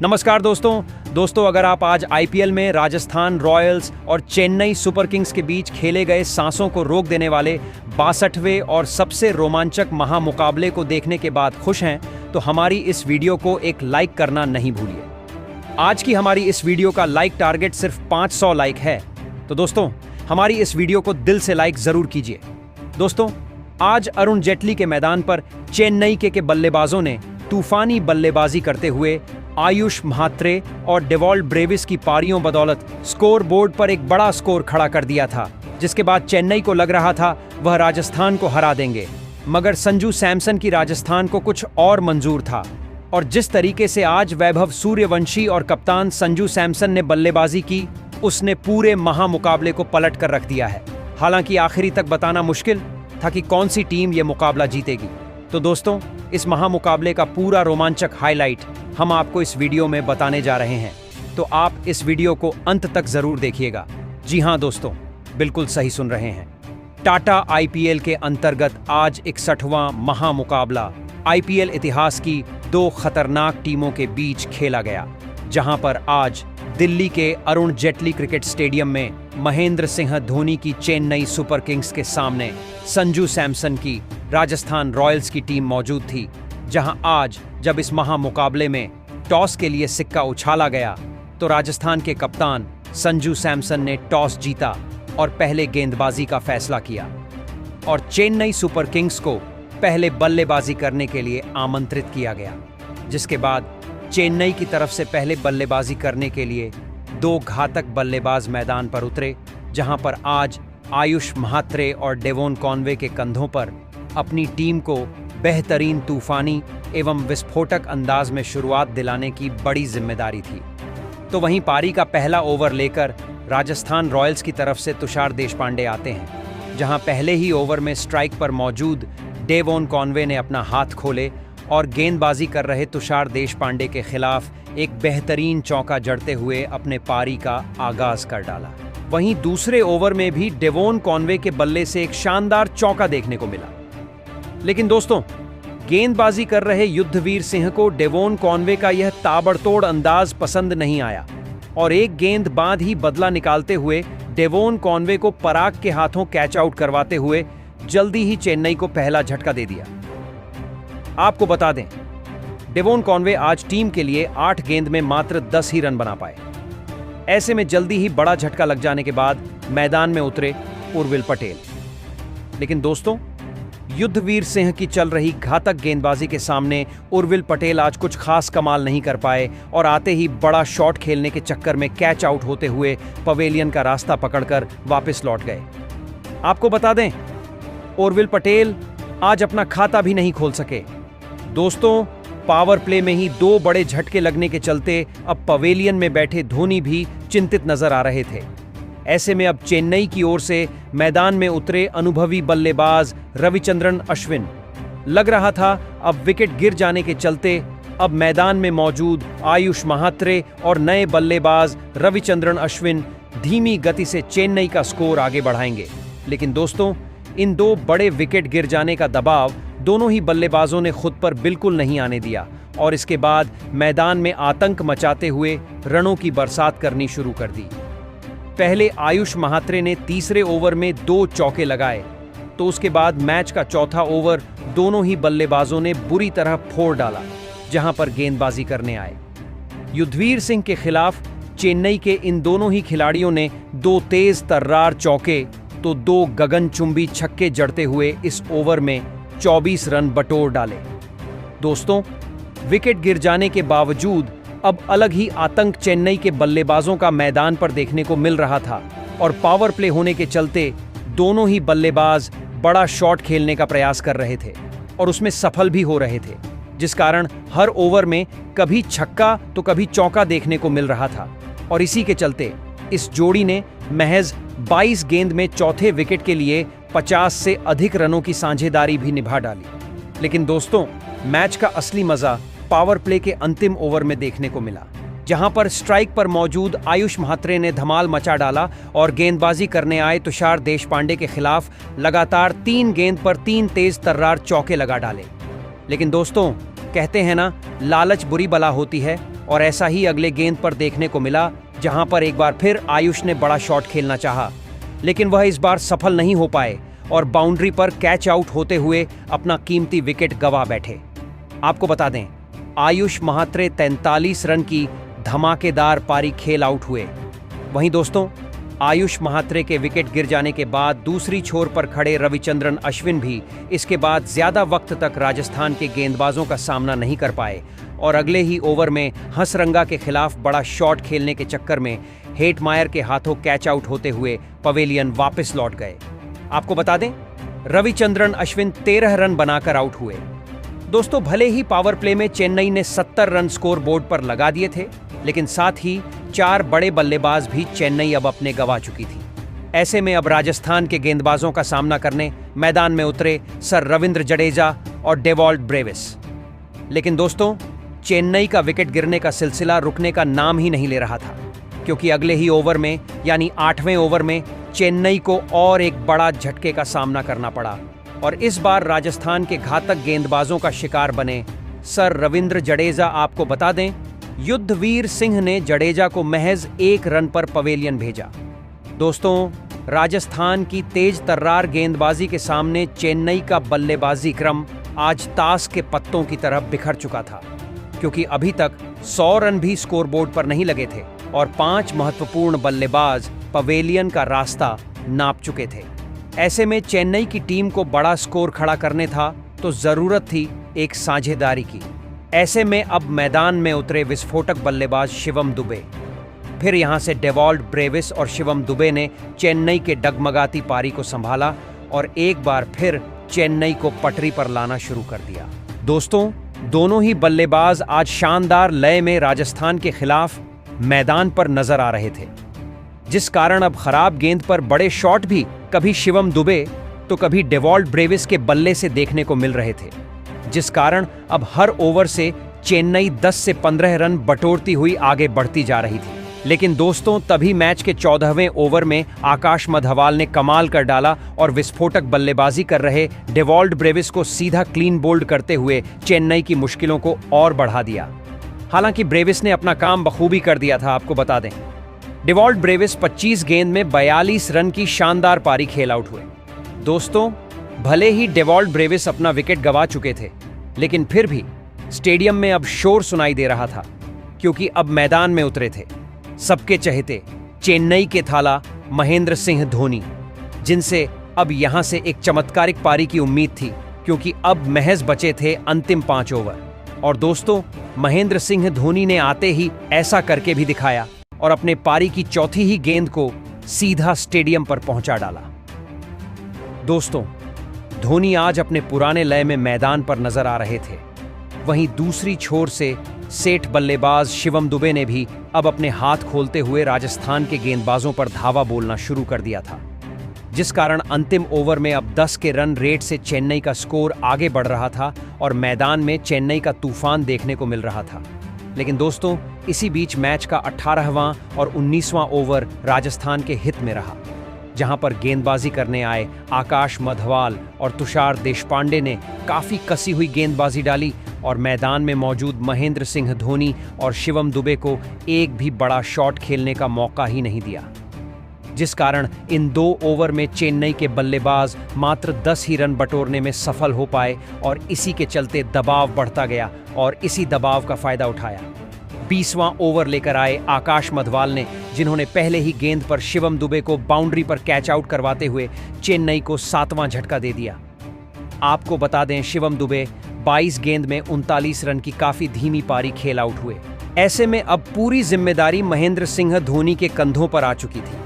नमस्कार दोस्तों अगर आप आज आईपीएल में राजस्थान रॉयल्स और चेन्नई सुपर किंग्स के बीच खेले गए सांसों को रोक देने वाले 62वें और सबसे रोमांचक महामुकाबले को देखने के बाद खुश हैं, तो हमारी इस वीडियो को एक लाइक करना नहीं भूलिए। आज की हमारी इस वीडियो का लाइक टारगेट सिर्फ 500 लाइक है, तो दोस्तों हमारी इस वीडियो को दिल से लाइक जरूर कीजिए। दोस्तों, आज अरुण जेटली के मैदान पर चेन्नई के बल्लेबाजों ने तूफानी बल्लेबाजी करते हुए आयुष म्हात्रे और डेवॉल्ट ब्रेविस की पारियों बदौलत स्कोर बोर्ड पर एक बड़ा स्कोर खड़ा कर दिया था, जिसके बाद चेन्नई को लग रहा था वह राजस्थान को हरा देंगे। मगर संजू सैमसन की राजस्थान को कुछ और मंजूर था, और जिस तरीके से आज वैभव सूर्यवंशी और कप्तान संजू सैमसन ने बल्लेबाजी की, उसने पूरे महामुकाबले को पलट कर रख दिया है। हालांकि आखिरी तक बताना मुश्किल था कि कौन सी टीम ये मुकाबला जीतेगी। तो दोस्तों, इस महामुकाबले का पूरा रोमांचक हाईलाइट हम आपको इस वीडियो में बताने जा रहे हैं, तो आप इस वीडियो को अंत तक जरूर देखिएगा। जी हां दोस्तों, बिल्कुल सही सुन रहे हैं। टाटा आईपीएल के अंतर्गत आज 61वां महामुकाबला आईपीएल इतिहास की दो खतरनाक टीमों के बीच खेला गया, जहां पर आज दिल्ली के अरुण जेटली क्रिकेट स्टेडियम में महेंद्र सिंह धोनी की चेन्नई सुपर किंग्स के सामने संजू सैमसन की राजस्थान रॉयल्स की टीम मौजूद थी। जहां आज जब इस महामुकाबले में टॉस के लिए सिक्का उछाला गया, तो राजस्थान के कप्तान संजू सैमसन ने टॉस जीता और पहले गेंदबाजी का फैसला किया, और चेन्नई सुपर किंग्स को पहले बल्लेबाजी करने के लिए आमंत्रित किया गया। जिसके बाद चेन्नई की तरफ से पहले बल्लेबाजी करने के लिए दो घातक बल्लेबाज मैदान पर उतरे, जहां पर आज आयुष म्हात्रे और डेवोन कॉनवे के कंधों पर अपनी टीम को बेहतरीन तूफानी एवं विस्फोटक अंदाज में शुरुआत दिलाने की बड़ी जिम्मेदारी थी। तो वहीं पारी का पहला ओवर लेकर राजस्थान रॉयल्स की तरफ से तुषार देशपांडे आते हैं, जहां पहले ही ओवर में स्ट्राइक पर मौजूद डेवोन कॉनवे ने अपना हाथ खोले और गेंदबाजी कर रहे तुषार देशपांडे के खिलाफ एक बेहतरीन चौका जड़ते हुए अपने पारी का आगाज कर डाला। वहीं दूसरे ओवर में भी डेवोन कॉनवे के बल्ले से एक शानदार चौका देखने को मिला। लेकिन दोस्तों, गेंदबाजी कर रहे युद्धवीर सिंह को डेवोन कॉनवे का यह ताबड़तोड़ अंदाज पसंद नहीं आया, और एक गेंद बाद ही बदला निकालते हुए डेवोन कॉनवे को पराग के हाथों कैच आउट करवाते हुए जल्दी ही चेन्नई को पहला झटका दे दिया। आपको बता दें, डेवोन कॉनवे आज टीम के लिए 8 गेंद में मात्र 10 ही रन बना पाए। ऐसे में जल्दी ही बड़ा झटका लग जाने के बाद मैदान में उतरे उर्विल पटेल। लेकिन दोस्तों, युद्धवीर सिंह की चल रही घातक गेंदबाजी के सामने उर्विल पटेल आज कुछ खास कमाल नहीं कर पाए, और आते ही बड़ा शॉट खेलने के चक्कर में कैच आउट होते हुए पवेलियन का रास्ता पकड़कर वापस लौट गए। आपको बता दें, उर्विल पटेल आज अपना खाता भी नहीं खोल सके। दोस्तों, पावर प्ले में ही 2 बड़े झटके लगने के चलते अब पवेलियन में बैठे धोनी भी चिंतित नजर आ रहे थे। ऐसे में अब चेन्नई की ओर से मैदान में उतरे अनुभवी बल्लेबाज रविचंद्रन अश्विन, लग रहा था अब विकेट गिर जाने के चलते अब मैदान में मौजूद आयुष म्हात्रे और नए बल्लेबाज रविचंद्रन अश्विन धीमी गति से चेन्नई का स्कोर आगे बढ़ाएंगे। लेकिन दोस्तों, इन 2 बड़े विकेट गिर जाने का दबाव दोनों ही बल्लेबाजों ने खुद पर बिल्कुल नहीं आने दिया, और इसके बाद मैदान में आतंक मचाते हुए रनों की बरसात करनी शुरू कर दी। पहले आयुष म्हात्रे ने तीसरे ओवर में 2 चौके लगाए, तो उसके बाद मैच का चौथा ओवर दोनों ही बल्लेबाजों ने बुरी तरह फोड़ डाला, जहां पर गेंदबाजी करने आए। युद्धवीर सिंह के खिलाफ चेन्नई के इन दोनों ही खिलाड़ियों ने 2 तेज तर्रार चौके तो 2 गगनचुंबी छक्के जड़ते हुए इस ओवर में 24 रन बटोर डाले। दोस्तों, विकेट गिर जाने के बावजूद अब अलग ही आतंक चेन्नई के बल्लेबाजों का मैदान पर देखने को मिल रहा था, और पावर प्ले होने के चलते दोनों ही बल्लेबाज बड़ा शॉट खेलने का प्रयास कर रहे थे, और उसमें सफल भी हो रहे थे, जिस कारण हर ओवर में कभी छक्का तो कभी चौका देखने को मिल रहा था। और इसी के चलते इस जोड़ी ने महज 22 गेंद में चौथे विकेट के लिए 50 से अधिक रनों की साझेदारी भी निभा डाली। लेकिन दोस्तों, मैच का असली मजा पावर प्ले के अंतिम ओवर में देखने को मिला, जहां पर स्ट्राइक पर मौजूद आयुष म्हात्रे ने धमाल मचा डाला और गेंदबाजी करने आए तुषार देशपांडे के खिलाफ लगातार 3 गेंद पर 3 तेज तर्रार चौके लगा डाले। लेकिन दोस्तों, कहते हैं ना, लालच बुरी बला होती है, और ऐसा ही अगले गेंद पर देखने को मिला, जहां पर एक बार फिर आयुष ने बड़ा शॉट खेलना चाहा, लेकिन वह इस बार सफल नहीं हो पाए और बाउंड्री पर कैच आउट होते हुए अपना कीमती विकेट गंवा बैठे। आपको बता दें, आयुष महात्रे 43 रन की धमाकेदार पारी खेल आउट हुए। वहीं दोस्तों, आयुष महात्रे के विकेट गिर जाने के बाद दूसरी छोर पर खड़े रविचंद्रन अश्विन भी इसके बाद ज्यादा वक्त तक राजस्थान के गेंदबाजों का सामना नहीं कर पाए और अगले ही ओवर में हंसरंगा के खिलाफ बड़ा शॉट खेलने के चक्कर में हेटमायर के हाथों कैच आउट होते हुए पवेलियन वापस लौट गए। आपको बता दें, रविचंद्रन अश्विन 13 रन बनाकर आउट हुए। दोस्तों, भले ही पावर प्ले में चेन्नई ने 70 रन स्कोर बोर्ड पर लगा दिए थे, लेकिन साथ ही 4 बड़े बल्लेबाज भी चेन्नई अब अपने गंवा चुकी थी। ऐसे में अब राजस्थान के गेंदबाजों का सामना करने मैदान में उतरे सर रविंद्र जडेजा और डेवॉल्ट ब्रेविस। लेकिन दोस्तों, चेन्नई का विकेट गिरने का सिलसिला रुकने का नाम ही नहीं ले रहा था, क्योंकि अगले ही ओवर में यानी 8वें ओवर में चेन्नई को और एक बड़ा झटके का सामना करना पड़ा और इस बार राजस्थान के घातक गेंदबाजों का शिकार बने सर रविंद्र जडेजा। आपको बता दें, युद्धवीर सिंह ने जडेजा को महज 1 रन पर पवेलियन भेजा। दोस्तों, राजस्थान की तेज तर्रार गेंदबाजी के सामने चेन्नई का बल्लेबाजी क्रम आज ताश के पत्तों की तरह बिखर चुका था, क्योंकि अभी तक 100 रन भी स्कोरबोर्ड पर नहीं लगे थे और 5 महत्वपूर्ण बल्लेबाज पवेलियन का रास्ता नाप चुके थे। ऐसे में चेन्नई की टीम को बड़ा स्कोर खड़ा करने था तो जरूरत थी एक साझेदारी की। ऐसे में अब मैदान में उतरे विस्फोटक बल्लेबाज शिवम दुबे। फिर यहां से डेवॉल्ट ब्रेविस और शिवम दुबे ने चेन्नई के डगमगाती पारी को संभाला और एक बार फिर चेन्नई को पटरी पर लाना शुरू कर दिया। दोस्तों, दोनों ही बल्लेबाज आज शानदार लय में राजस्थान के खिलाफ मैदान पर नजर आ रहे थे, जिस कारण अब खराब गेंद पर बड़े शॉट भी कभी शिवम दुबे तो कभी डेवॉल्ट ब्रेविस के बल्ले से देखने को मिल रहे थे, जिस कारण अब हर ओवर से चेन्नई 10 से 15 रन बटोरती हुई आगे बढ़ती जा रही थी। लेकिन दोस्तों, तभी मैच के 14वें ओवर में आकाश मधवाल ने कमाल कर डाला और विस्फोटक बल्लेबाजी कर रहे डेवॉल्ट ब्रेविस को सीधा क्लीन बोल्ड करते हुए चेन्नई की मुश्किलों को और बढ़ा दिया। हालांकि ब्रेविस ने अपना काम बखूबी कर दिया था। आपको बता दें, डेवॉल्ट ब्रेविस 25 गेंद में 42 रन की शानदार पारी खेल आउट हुए। दोस्तों, भले ही डेवॉल्ट ब्रेविस अपना विकेट गंवा चुके थे, लेकिन फिर भी स्टेडियम में अब शोर सुनाई दे रहा था, क्योंकि अब मैदान में उतरे थे सबके चहेते चेन्नई के थाला महेंद्र सिंह धोनी, जिनसे अब यहां से एक चमत्कारिक पारी की उम्मीद थी, क्योंकि अब महज बचे थे अंतिम 5 ओवर। और दोस्तों, महेंद्र सिंह धोनी ने आते ही ऐसा करके भी दिखाया और अपने पारी की चौथी ही गेंद को सीधा स्टेडियम पर पहुंचा डाला। दोस्तों, धोनी आज अपने पुराने लय में मैदान पर नजर आ रहे थे। वहीं दूसरी छोर से सेठ बल्लेबाज शिवम दुबे ने भी अब अपने हाथ खोलते हुए राजस्थान के गेंदबाजों पर धावा बोलना शुरू कर दिया था, जिस कारण अंतिम ओवर में अब 10 के रन रेट से चेन्नई का स्कोर आगे बढ़ रहा था और मैदान में चेन्नई का तूफान देखने को मिल रहा था। लेकिन दोस्तों, इसी बीच मैच का 18वां और 19वां ओवर राजस्थान के हित में रहा, जहां पर गेंदबाजी करने आए आकाश मधवाल और तुषार देशपांडे ने काफी कसी हुई गेंदबाजी डाली और मैदान में मौजूद महेंद्र सिंह धोनी और शिवम दुबे को एक भी बड़ा शॉट खेलने का मौका ही नहीं दिया, जिस कारण इन 2 ओवर में चेन्नई के बल्लेबाज मात्र 10 ही रन बटोरने में सफल हो पाए और इसी के चलते दबाव बढ़ता गया और इसी दबाव का फायदा उठाया 20वां ओवर लेकर आए आकाश मधवाल ने, जिन्होंने पहले ही गेंद पर शिवम दुबे को बाउंड्री पर कैच आउट करवाते हुए चेन्नई को 7वां झटका दे दिया। आपको बता दें, शिवम दुबे 22 गेंद में 39 रन की काफी धीमी पारी खेल आउट हुए। ऐसे में अब पूरी जिम्मेदारी महेंद्र सिंह धोनी के कंधों पर आ चुकी थी।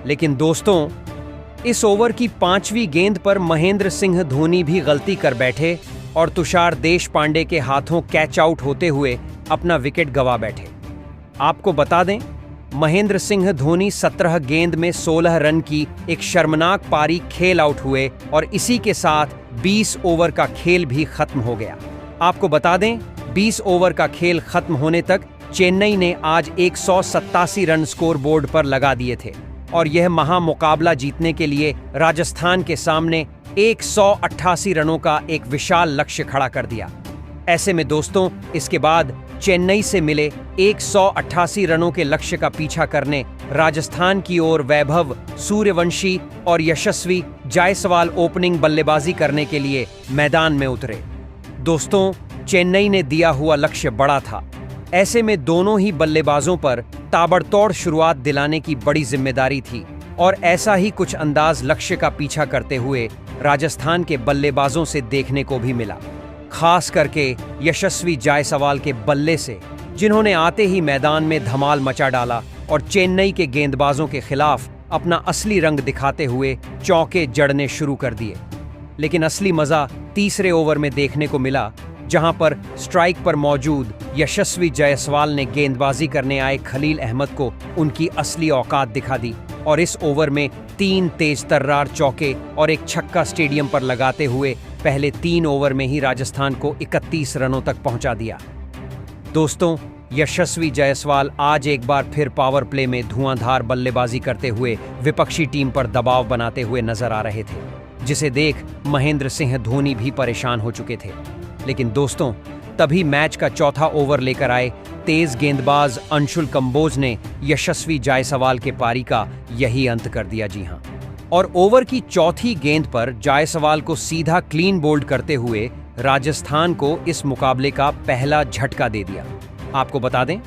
लेकिन दोस्तों, इस ओवर की 5वीं गेंद पर महेंद्र सिंह धोनी भी गलती कर बैठे और तुषार देशपांडे के हाथों कैच आउट होते हुए अपना विकेट गंवा बैठे। आपको बता दें, महेंद्र सिंह धोनी 17 गेंद में 16 रन की एक शर्मनाक पारी खेल आउट हुए और इसी के साथ 20 ओवर का खेल भी खत्म हो गया। आपको बता दें, 20 ओवर का खेल खत्म होने तक चेन्नई ने आज 187 रन स्कोर बोर्ड पर लगा दिए थे और यह महामुकाबला जीतने के लिए राजस्थान के सामने 188 रनों का एक विशाल लक्ष्य खड़ा कर दिया। ऐसे में दोस्तों, इसके बाद चेन्नई से मिले 188 रनों के लक्ष्य का पीछा करने राजस्थान की ओर वैभव सूर्यवंशी और यशस्वी जायसवाल ओपनिंग बल्लेबाजी करने के लिए मैदान में उतरे। दोस्तों, चेन्नई ने दिया हुआ लक्ष्य बड़ा था। ऐसे में दोनों ही बल्लेबाजों पर ताबड़तोड़ शुरुआत दिलाने की बड़ी जिम्मेदारी थी और ऐसा ही कुछ अंदाज लक्ष्य का पीछा करते हुए राजस्थान के बल्लेबाजों से देखने को भी मिला, खास करके यशस्वी जायसवाल के बल्ले से, जिन्होंने आते ही मैदान में धमाल मचा डाला और चेन्नई के गेंदबाजों के खिलाफ अपना असली रंग दिखाते हुए चौके जड़ने शुरू कर दिए। लेकिन असली मजा तीसरे ओवर में देखने को मिला, जहां पर स्ट्राइक पर मौजूद यशस्वी जायसवाल ने गेंदबाजी करने आए खलील अहमद को उनकी असली औकात दिखा दी और इस ओवर में 3 तेज तर्रार चौके और एक छक्का स्टेडियम पर लगाते हुए पहले 3 ओवर में ही राजस्थान को 31 रनों तक पहुंचा दिया। दोस्तों, यशस्वी जायसवाल आज एक बार फिर पावर प्ले में धुआंधार बल्लेबाजी करते हुए विपक्षी टीम पर दबाव बनाते हुए नजर आ रहे थे, जिसे देख महेंद्र सिंह धोनी भी परेशान हो चुके थे। लेकिन दोस्तों, तभी मैच का चौथा ओवर लेकर आए तेज गेंदबाज अंशुल कंबोज ने यशस्वी जायसवाल के पारी का यही अंत कर दिया। जी हां, और ओवर की चौथी गेंद पर जायसवाल को सीधा क्लीन बोल्ड करते हुए राजस्थान को इस मुकाबले का पहला झटका दे दिया। आपको बता दें,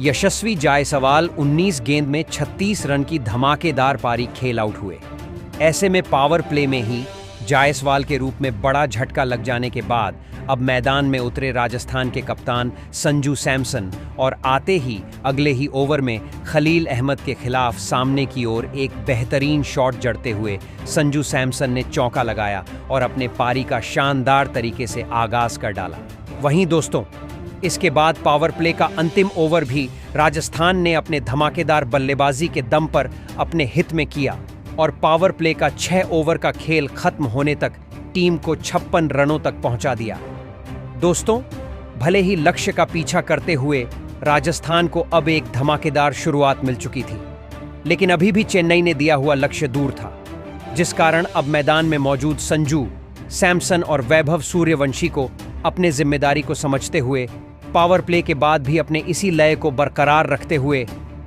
यशस्वी जायसवाल 19 गेंद में 36 रन की धमाकेदार पारी खेल आउट हुए। ऐसे में पावर प्ले में ही जायसवाल के रूप में बड़ा झटका लग जाने के बाद अब मैदान में उतरे राजस्थान के कप्तान संजू सैमसन और आते ही अगले ही ओवर में खलील अहमद के खिलाफ सामने की ओर एक बेहतरीन शॉट जड़ते हुए संजू सैमसन ने चौका लगाया और अपने पारी का शानदार तरीके से आगाज कर डाला। वहीं दोस्तों, इसके बाद पावर प्ले का अंतिम ओवर भी राजस्थान ने अपने धमाकेदार बल्लेबाजी के दम पर अपने हित में किया और पावर प्ले का 6 ओवर का खेल खत्म होने तक टीम को 56 रनों तक पहुंचा दिया। दोस्तों, भले ही लक्ष्य का पीछा करते हुए राजस्थान को अब एक धमाकेदार शुरुआत मिल चुकी थी, लेकिन अभी भी चेन्नई ने दिया हुआ लक्ष्य दूर था, जिस कारण अब मैदान में मौजूद संजू सैमसन और वैभव सूर्यवंशी को अपने जिम्मेदारी को समझते हुए पावर प्ले के बाद भी अपने इसी लय को बरकरार रखते हुए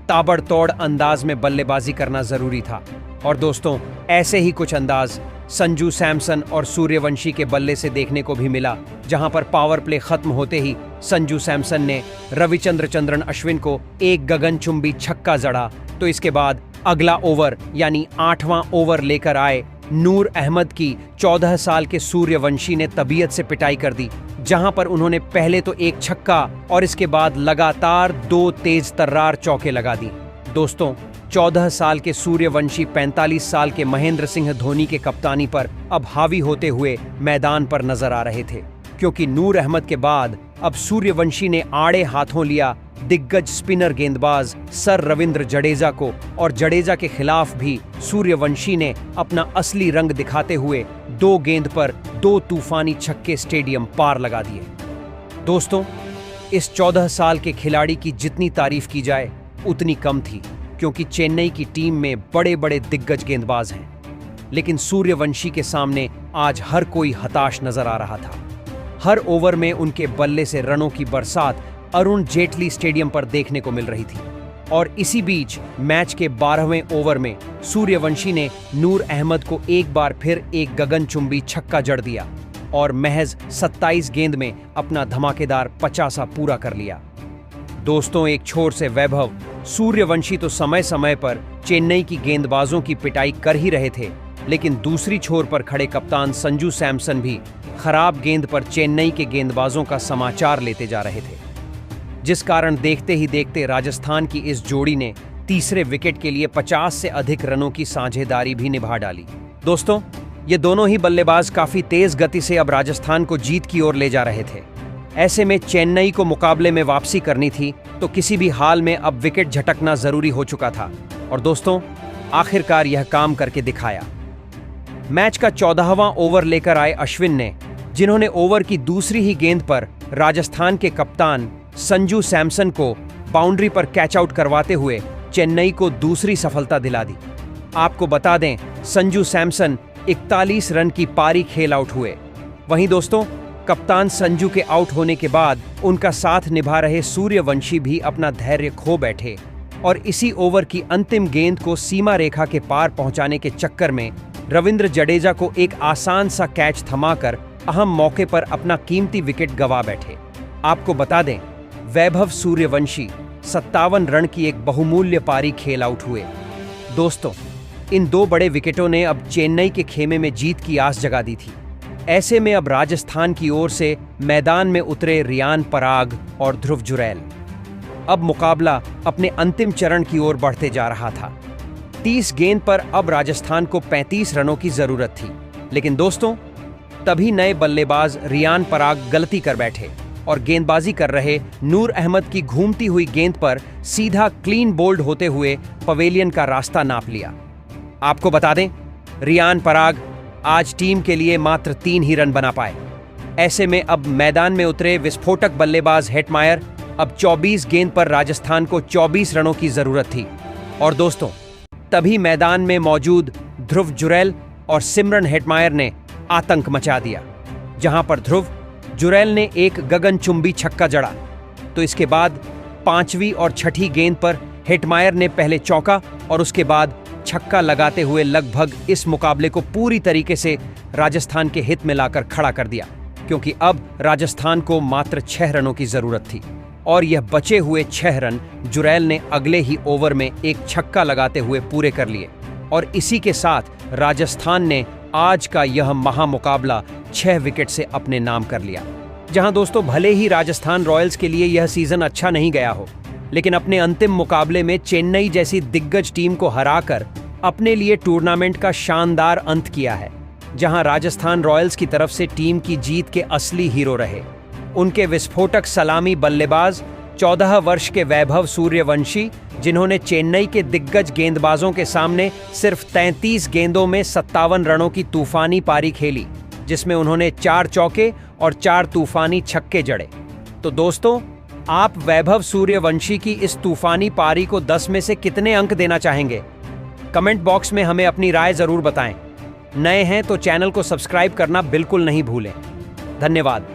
ताबड़तोड़ अंदाज में बल्लेबाजी करना जरूरी था। और दोस्तों, ऐसे ही कुछ अंदाज संजू सैमसन और सूर्यवंशी के बल्ले से देखने को भी मिला, जहां पर पावर प्ले खत्म होते ही संजू सैमसन ने रविचंद्रन अश्विन को एक गगनचुंबी छक्का जड़ा, तो इसके बाद अगला ओवर यानी 8वां ओवर लेकर आए नूर अहमद की 14 साल के सूर्यवंशी ने तबीयत से पिटाई कर दी, जहां पर उन्होंने पहले तो एक छक्का और इसके बाद लगातार 2 तेज तर्रार चौके लगा दी। दोस्तों, 14 साल के सूर्यवंशी 45 साल के महेंद्र सिंह धोनी के कप्तानी पर अब हावी होते हुए मैदान पर नजर आ रहे थे, क्योंकि नूर अहमद के बाद अब सूर्यवंशी ने आड़े हाथों लिया दिग्गज स्पिनर गेंदबाज सर रविंद्र जडेजा को, और जडेजा के खिलाफ भी सूर्यवंशी ने अपना असली रंग दिखाते हुए 2 गेंद पर 2 तूफानी छक्के स्टेडियम पार लगा दिए। दोस्तों, इस 14 साल के खिलाड़ी की जितनी तारीफ की जाए उतनी कम थी, क्योंकि चेन्नई की टीम में बड़े बड़े दिग्गज गेंदबाज हैं, लेकिन सूर्यवंशी के सामने आज हर कोई हताश नजर आ रहा था। हर ओवर में उनके बल्ले से रनों की बरसात अरुण जेटली स्टेडियम पर देखने को मिल रही थी, और इसी बीच मैच के 12वें ओवर में सूर्यवंशी ने नूर अहमद को एक बार फिर एक गगनचुंबी छक्का जड़ दिया और महज 27 गेंद में अपना धमाकेदार 50 पूरा कर लिया। दोस्तों, एक छोर से वैभव सूर्यवंशी तो समय समय पर चेन्नई की गेंदबाजों की पिटाई कर ही रहे थे, लेकिन दूसरी छोर पर खड़े कप्तान संजू सैमसन भी खराब गेंद पर चेन्नई के गेंदबाजों का समाचार लेते जा रहे थे, जिस कारण देखते ही देखते राजस्थान की इस जोड़ी ने तीसरे विकेट के लिए 50 से अधिक रनों की साझेदारी भी निभा डाली। दोस्तों, ये दोनों ही बल्लेबाज काफी तेज गति से अब राजस्थान को जीत की ओर ले जा रहे थे। ऐसे में चेन्नई को मुकाबले में वापसी करनी थी, तो किसी भी हाल में अब विकेट झटकना जरूरी हो चुका था, और दोस्तों, आखिरकार यह काम करके दिखाया। मैच का 14वां ओवर लेकर आए अश्विन ने, जिन्होंने ओवर की दूसरी ही गेंद पर राजस्थान के कप्तान संजू सैमसन को बाउंड्री पर कैच आउट करवाते हुए चेन्नई को दूसरी सफलता दिला दी। आपको बता दें, संजू सैमसन 41 रन की पारी खेल आउट हुए। वहीं दोस्तों, कप्तान संजू के आउट होने के बाद उनका साथ निभा रहे सूर्यवंशी भी अपना धैर्य खो बैठे और इसी ओवर की अंतिम गेंद को सीमा रेखा के पार पहुंचाने के चक्कर में रविंद्र जडेजा को एक आसान सा कैच थमाकर अहम मौके पर अपना कीमती विकेट गंवा बैठे। आपको बता दें, वैभव सूर्यवंशी 57 रन की एक बहुमूल्य पारी खेल आउट हुए। दोस्तों, इन 2 बड़े विकेटों ने अब चेन्नई के खेमे में जीत की आस जगा दी थी। ऐसे में अब राजस्थान की ओर से मैदान में उतरे रियान पराग और ध्रुव जुरैल। अब मुकाबला अपने अंतिम चरण की ओर बढ़ते जा रहा था। 30 गेंद पर अब राजस्थान को 35 रनों की जरूरत थी। लेकिन दोस्तों, तभी नए बल्लेबाज रियान पराग गलती कर बैठे और गेंदबाजी कर रहे नूर अहमद की घूमती हुई गेंद पर सीधा क्लीन बोल्ड होते हुए पवेलियन का रास्ता नाप लिया। आपको बता दें, रियान पराग आज टीम के लिए मात्र 3 ही रन बना पाए। ऐसे में अब मैदान में उतरे विस्फोटक बल्लेबाज हेटमायर अब 24 गेंद पर राजस्थान को 24 रनों की जरूरत थी। और दोस्तों, तभी मैदान में मौजूद ध्रुव जुरैल और सिमरन हेटमायर ने आतंक मचा दिया। जहां पर ध्रुव जुरैल ने एक गगनचुंबी छक्का जड़ा, तो इसके बाद 5वीं और 6ठी गेंद पर हेटमायर ने पहले चौका और उसके बाद छक्का लगाते हुए लगभग इस मुकाबले को पूरी तरीके से राजस्थान के हित में लाकर खड़ा कर दिया, क्योंकि अब राजस्थान को मात्र 6 रनों की जरूरत थी। और यह बचे हुए 6 रन जुरैल ने अगले ही ओवर में एक छक्का लगाते हुए पूरे कर लिए और इसी के साथ राजस्थान ने आज का यह महामुकाबला 6 विकेट से अपने नाम कर लिया। जहां दोस्तों, भले ही राजस्थान रॉयल्स के लिए यह सीजन अच्छा नहीं गया हो, लेकिन अपने अंतिम मुकाबले में चेन्नई जैसी दिग्गज टीम को हराकर अपने लिए टूर्नामेंट का शानदार अंत किया है। जहां राजस्थान रॉयल्स की तरफ से टीम की जीत के असली हीरो रहे उनके विस्फोटक सलामी बल्लेबाज 14 वर्ष के वैभव सूर्यवंशी, जिन्होंने चेन्नई के दिग्गज गेंदबाजों के सामने सिर्फ 33 गेंदों में 57 रनों की तूफानी पारी खेली, जिसमें उन्होंने 4 चौके और 4 तूफानी छक्के जड़े। तो दोस्तों, आप वैभव सूर्यवंशी की इस तूफानी पारी को 10 में से कितने अंक देना चाहेंगे? कमेंट बॉक्स में हमें अपनी राय जरूर बताएं। नए हैं तो चैनल को सब्सक्राइब करना बिल्कुल नहीं भूलें। धन्यवाद।